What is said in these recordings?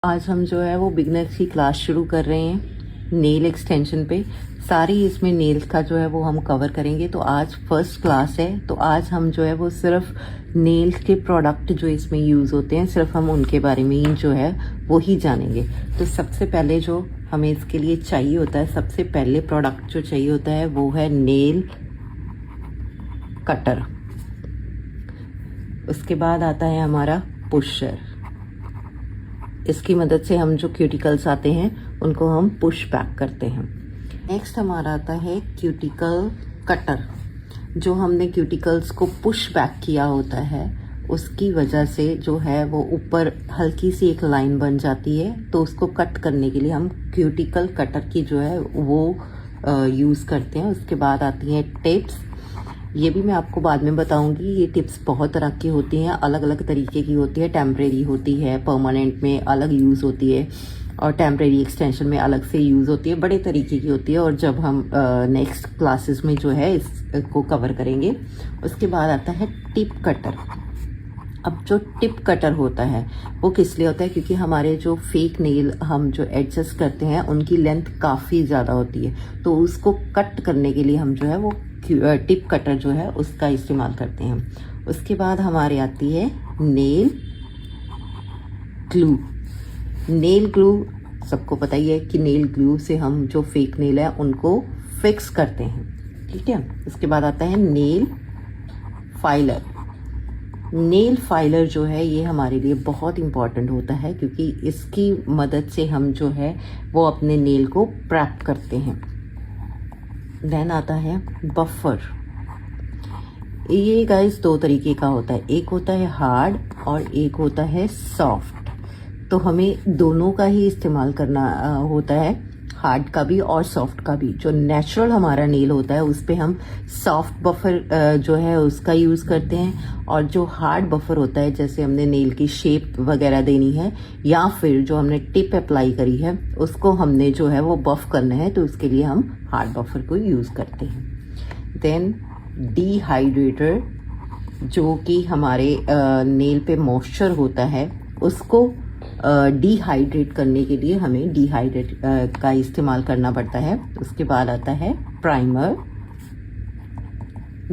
आज हम जो है वो बिगनर्स की क्लास शुरू कर रहे हैं नेल एक्सटेंशन पे। सारी इसमें नेल्स का जो है वो हम कवर करेंगे। तो आज फर्स्ट क्लास है, तो आज हम जो है वो सिर्फ नेल्स के प्रोडक्ट जो इसमें यूज़ होते हैं सिर्फ हम उनके बारे में ही जो है वो ही जानेंगे। तो सबसे पहले जो हमें इसके लिए चाहिए होता है, सबसे पहले प्रोडक्ट जो चाहिए होता है वो है नेल कटर। उसके बाद आता है हमारा पुशर। इसकी मदद से हम जो क्यूटिकल्स आते हैं उनको हम पुश बैक करते हैं। नेक्स्ट हमारा आता है क्यूटिकल कटर। जो हमने क्यूटिकल्स को पुश बैक किया होता है उसकी वजह से जो है वो ऊपर हल्की सी एक लाइन बन जाती है, तो उसको कट करने के लिए हम क्यूटिकल कटर की जो है वो यूज़ करते हैं। उसके बाद आती हैं टिप्स। ये भी मैं आपको बाद में बताऊंगी। ये टिप्स बहुत तरह की होती हैं, अलग अलग तरीके की होती है। टेम्परेरी होती है, परमानेंट में अलग यूज़ होती है और टेम्परेरी एक्सटेंशन में अलग से यूज़ होती है। बड़े तरीके की होती है और जब हम नेक्स्ट क्लासेस में जो है इसको कवर करेंगे। उसके बाद आता है टिप कटर। अब जो टिप कटर होता है वो किस लिए होता है, क्योंकि हमारे जो फेक नेल हम जो एडजस्ट करते हैं उनकी लेंथ काफ़ी ज़्यादा होती है, तो उसको कट करने के लिए हम जो है वो टिप कटर जो है उसका इस्तेमाल करते हैं। उसके बाद हमारे आती है नेल ग्लू। नेल ग्लू सबको पता ही है कि नेल ग्लू से हम जो फेक नेल है उनको फिक्स करते हैं, ठीक है। उसके बाद आता है नेल फाइलर। नेल फाइलर जो है ये हमारे लिए बहुत इम्पॉर्टेंट होता है, क्योंकि इसकी मदद से हम जो है वो अपने नेल को प्रैप करते हैं। देन आता है बफर। ये गाइस दो तरीके का होता है, एक होता है हार्ड और एक होता है सॉफ्ट। तो हमें दोनों का ही इस्तेमाल करना होता है, हार्ड का भी और सॉफ्ट का भी। जो नेचुरल हमारा नेल होता है उस पे हम सॉफ्ट बफर जो है उसका यूज़ करते हैं, और जो हार्ड बफर होता है जैसे हमने नेल की शेप वगैरह देनी है या फिर जो हमने टिप अप्लाई करी है उसको हमने जो है वो बफ करना है, तो उसके लिए हम हार्ड बफर को यूज़ करते हैं। देन डिहाइड्रेटर, जो कि हमारे नेल पे मॉइस्चर होता है उसको डिहाइड्रेट करने के लिए हमें डिहाइड्रेट का इस्तेमाल करना पड़ता है। उसके बाद आता है प्राइमर।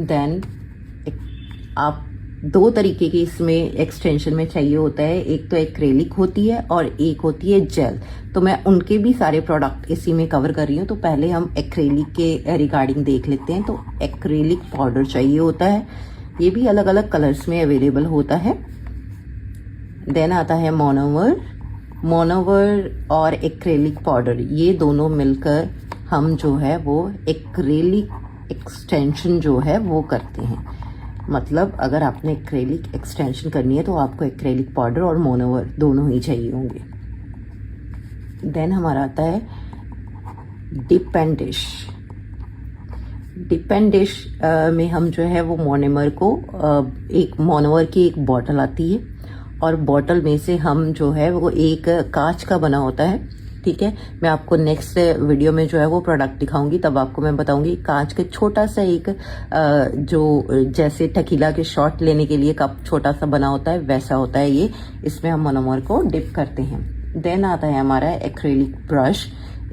देन आप दो तरीके की इसमें एक्सटेंशन में चाहिए होता है, एक तो एक्रेलिक होती है और एक होती है जेल। तो मैं उनके भी सारे प्रोडक्ट इसी में कवर कर रही हूँ। तो पहले हम एक्रेलिक के रिगार्डिंग देख लेते हैं। तो एक्रेलिक पाउडर चाहिए होता है, ये भी अलग अलग कलर्स में अवेलेबल होता है। देन आता है मोनोवर। मोनोवर और एक्रेलिक पाउडर ये दोनों मिलकर हम जो है वो एक्रेलिक एक्सटेंशन जो है वो करते हैं। मतलब अगर आपने एक्रेलिक एक्सटेंशन करनी है तो आपको एक्रेलिक पाउडर और मोनोवर दोनों ही चाहिए होंगे। देन हमारा आता है dip and dish. Dip and dish में हम जो है वो मोनोमर को एक मोनोवर की एक बॉटल आती है और बॉटल में से हम जो है वो एक कांच का बना होता है, ठीक है। मैं आपको नेक्स्ट वीडियो में जो है वो प्रोडक्ट दिखाऊंगी, तब आपको मैं बताऊंगी। कांच के छोटा सा एक जो जैसे टकीला के शॉट लेने के लिए कप छोटा सा बना होता है वैसा होता है ये। इसमें हम मोनोमर को डिप करते हैं। देन आता है हमारा एक्रेलिक ब्रश।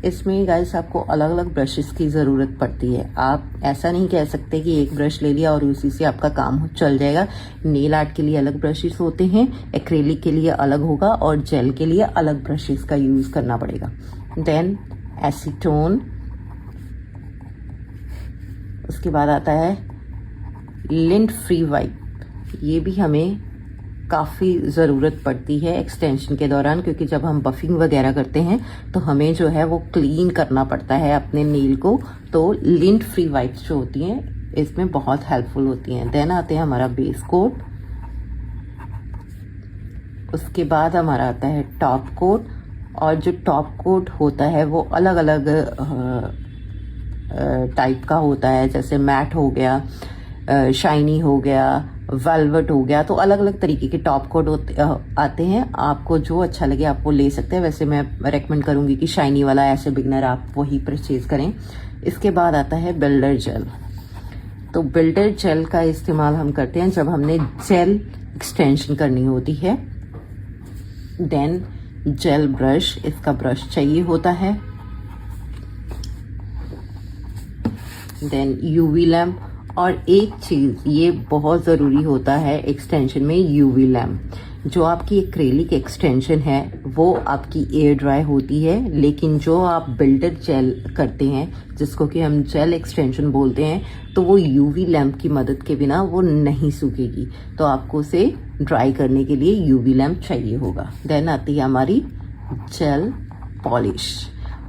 इसमें गाइस आपको अलग अलग ब्रशेस की ज़रूरत पड़ती है। आप ऐसा नहीं कह सकते कि एक ब्रश ले लिया और उसी से आपका काम चल जाएगा। नेल आर्ट के लिए अलग ब्रशेस होते हैं, एक्रेलिक के लिए अलग होगा और जेल के लिए अलग ब्रशेस का यूज़ करना पड़ेगा। Then acetone. उसके बाद आता है लिंट फ्री वाइप। ये भी हमें काफ़ी ज़रूरत पड़ती है एक्सटेंशन के दौरान, क्योंकि जब हम बफिंग वगैरह करते हैं तो हमें जो है वो क्लीन करना पड़ता है अपने नेल को। तो लिंट फ्री वाइप्स जो होती हैं इसमें बहुत हेल्पफुल होती हैं। देन आते हैं हमारा बेस कोट। उसके बाद हमारा आता है टॉप कोट। और जो टॉप कोट होता है वो अलग अलग टाइप का होता है, जैसे मैट हो गया, शाइनी हो गया, वेलवेट हो गया। तो अलग अलग तरीके के टॉप कोट आते हैं। आपको जो अच्छा लगे आप वो ले सकते हैं। वैसे मैं रेकमेंड करूंगी कि शाइनी वाला, ऐसे बिगनर आप वही परचेज करें। इसके बाद आता है बिल्डर जेल। तो बिल्डर जेल का इस्तेमाल हम करते हैं जब हमने जेल एक्सटेंशन करनी होती है। देन जेल ब्रश, इसका ब्रश चाहिए होता है। देन यूवी लैम्प, और एक चीज़ ये बहुत ज़रूरी होता है एक्सटेंशन में, यूवी लैम्प। जो आपकी एक्रेलिक एक्सटेंशन है वो आपकी एयर ड्राई होती है, लेकिन जो आप बिल्डर जेल करते हैं जिसको कि हम जेल एक्सटेंशन बोलते हैं, तो वो यूवी लैम्प की मदद के बिना वो नहीं सूखेगी। तो आपको उसे ड्राई करने के लिए यूवी लैम्प चाहिए होगा। देन आती है हमारी जेल पॉलिश,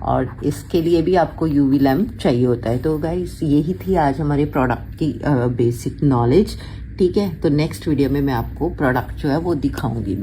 और इसके लिए भी आपको यूवी लैम्प चाहिए होता है। तो गाइस यही थी आज हमारे प्रोडक्ट की बेसिक नॉलेज। ठीक है, तो नेक्स्ट वीडियो में मैं आपको प्रोडक्ट जो है वो दिखाऊंगी।